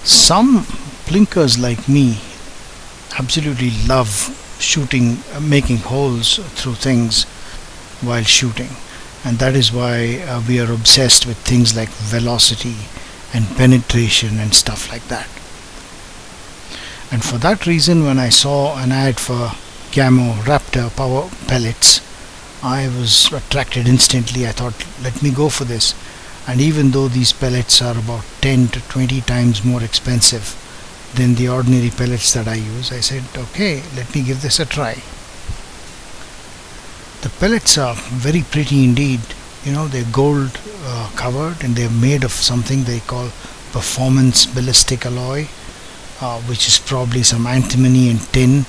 Some plinkers like me absolutely love shooting, making holes through things while shooting, and that is why we are obsessed with things like velocity and penetration and stuff like that. And for that reason, when I saw an ad for Gamo Raptor power pellets, I was attracted instantly. I thought, let me go for this. And even though these pellets are about 10 to 20 times more expensive than the ordinary pellets that I use, I said, okay, let me give this a try. The pellets are very pretty indeed. They're gold covered, and they're made of something they call performance ballistic alloy, which is probably some antimony and tin,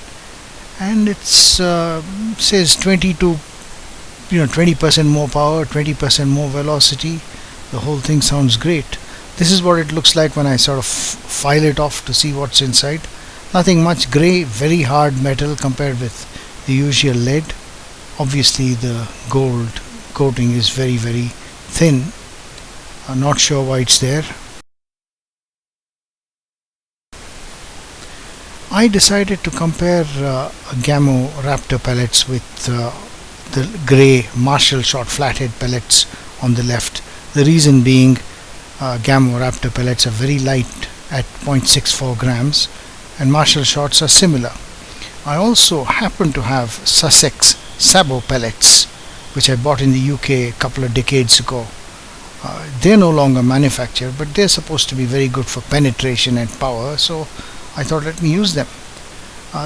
and it's says 20% more power, 20% more velocity. The whole thing sounds great. This is what it looks like when I sort of file it off to see what's inside. Nothing much. Gray, very hard metal compared with the usual lead. Obviously the gold coating is very, very thin. I'm not sure why it's there. I decided to compare Gamo Raptor pellets with the grey Marshall shot flathead pellets on the left. The reason being, Gamo Raptor pellets are very light at 0.64 grams, and Marshall shots are similar. I also happen to have Sussex SABO pellets, which I bought in the UK a couple of decades ago. They're no longer manufactured, but they're supposed to be very good for penetration and power, so I thought, let me use them.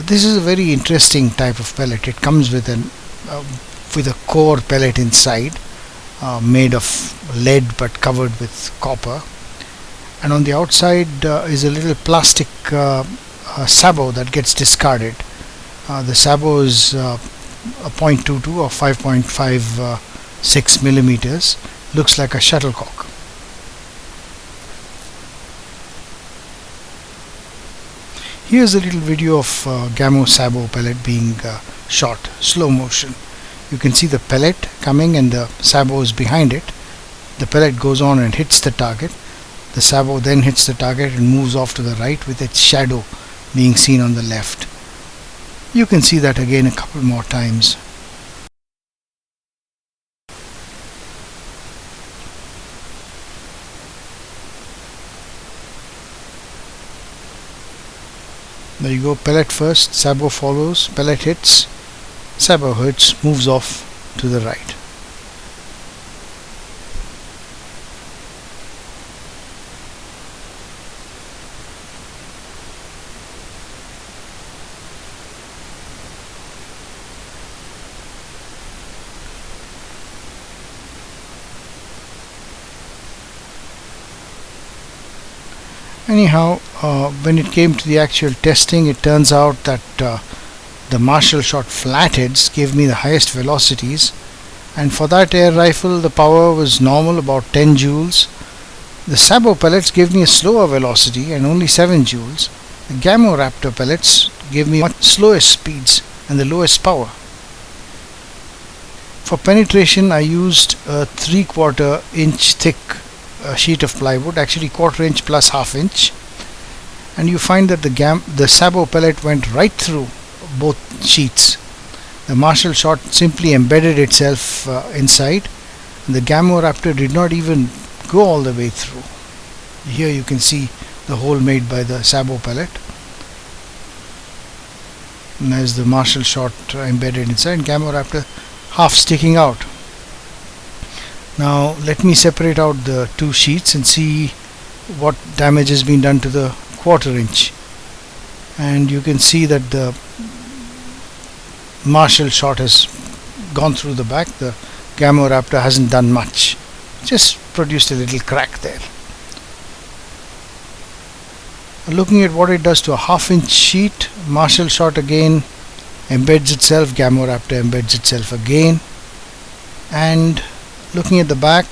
This is a very interesting type of pellet. It comes with a core pellet inside, made of lead but covered with copper, and on the outside is a little plastic sabot that gets discarded. The sabot is a 0.22 or 5.56 millimeters. Looks like a shuttlecock. Here's a little video of Gamo SABO pellet being shot, slow motion. You can see the pellet coming and the sabot is behind it. The pellet goes on and hits the target. The sabot then hits the target and moves off to the right, with its shadow being seen on the left. You can see that again a couple more times. There you go, pellet first, sabot follows, pellet hits, sabot hits, moves off to the right. Anyhow, when it came to the actual testing, it turns out that the Marshall shot flatheads gave me the highest velocities, and for that air rifle the power was normal, about 10 joules. The SABO pellets gave me a slower velocity and only 7 joules. The Gamo Raptor pellets gave me much slower speeds and the lowest power. For penetration, I used a 3/4 inch thick sheet of plywood, actually 1/4 inch plus 1/2 inch, and you find that the SABO pellet went right through both sheets. The Marshall shot simply embedded itself inside, and the Gamo Raptor did not even go all the way through. Here you can see the hole made by the SABO pellet, and there's the Marshall shot embedded inside, Gamo Raptor half sticking out. Now let me separate out the two sheets and see what damage has been done to the 1/4 inch, and you can see that the Marshall shot has gone through the back. The Gamo Raptor hasn't done much, just produced a little crack there. Looking at what it does to a 1/2 inch sheet, Marshall shot again embeds itself, Gamo Raptor embeds itself again, and looking at the back,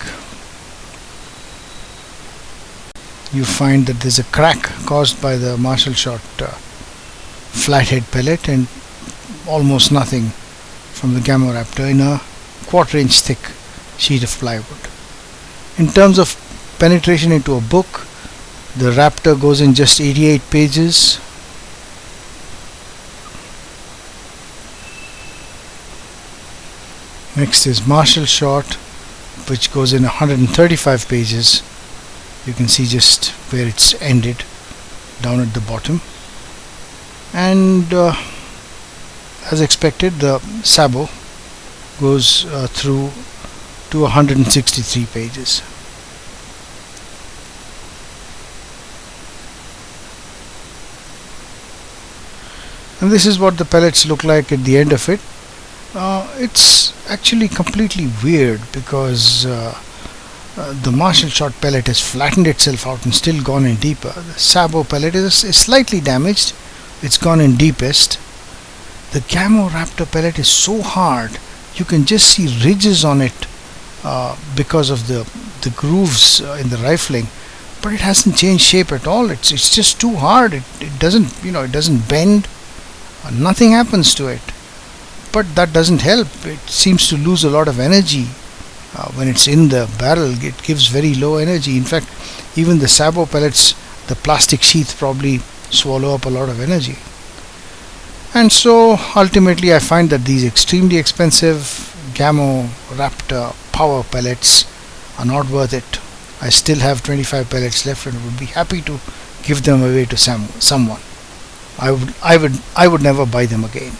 you find that there's a crack caused by the Marshall shot flathead pellet, and almost nothing from the Gamo Raptor in a 1/4 inch thick sheet of plywood. In terms of penetration into a book, The Raptor goes in just 88 pages. Next is Marshall Short, which goes in 135 pages. You can see just where it's ended down at the bottom. And as expected, the Sabo goes through to 163 pages. And this is what the pellets look like at the end of it. It's actually completely weird because the Marshall Short pellet has flattened itself out and still gone in deeper. The Sabo pellet is slightly damaged. It's gone in deepest. The Gamo Raptor pellet is so hard you can just see ridges on it because of the grooves in the rifling, but it hasn't changed shape at all. It's just too hard. It doesn't, it doesn't bend. Nothing happens to it. But that doesn't help. It seems to lose a lot of energy when it's in the barrel. It gives very low energy. In fact, even the Sabo pellets, the plastic sheath probably swallow up a lot of energy. And so ultimately I find that these extremely expensive Gamo Raptor power pellets are not worth it. I still have 25 pellets left and would be happy to give them away to someone. I would never buy them again.